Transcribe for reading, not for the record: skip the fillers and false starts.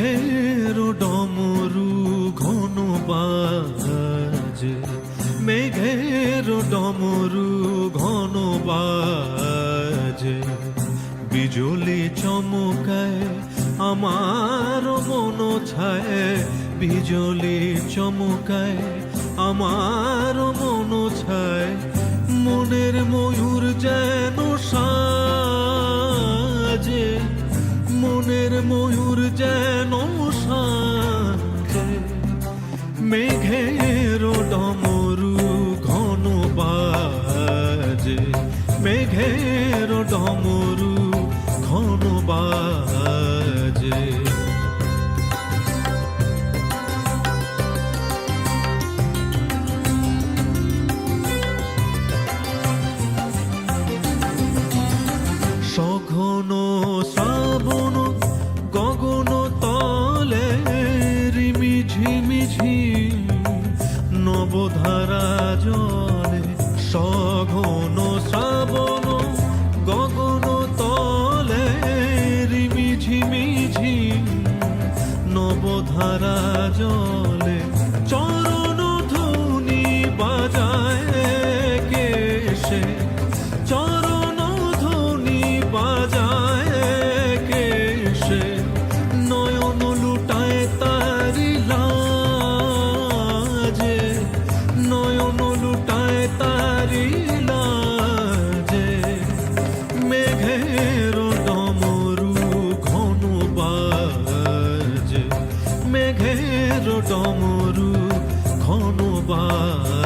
মেঘের ডমরু ঘন বাজে, মেঘের ডমরু ঘন বাজে, বিজলি চমকায় আমার মন ছায়, বিজলি চমকায় আমার মন ছায়, মনের ময়ূর যেন সাজে, মনের ময়ূর যেন সাজে, মেঘের ডমরু ঘন বাজে, মেঘের ডমরু ঘন বাজে। সঘন শ্রাবণ গগন তলে রিমি ঝিমিঝি নবধারা জলে, সঘন শ্রাবণ গগন তলে রিমি ঝিমিঝি নবধারা জলে, চরণ ধ্বনি বাজায় কেশে, চরণ ধ্বনি বাজায় কেশে, নয়ন লুটায় তারি লাজে, নয়ন লুটায় তারি লাজে, মেঘের ডমরু ঘন বাজে, মেঘের ডমরু ঘন বাজে।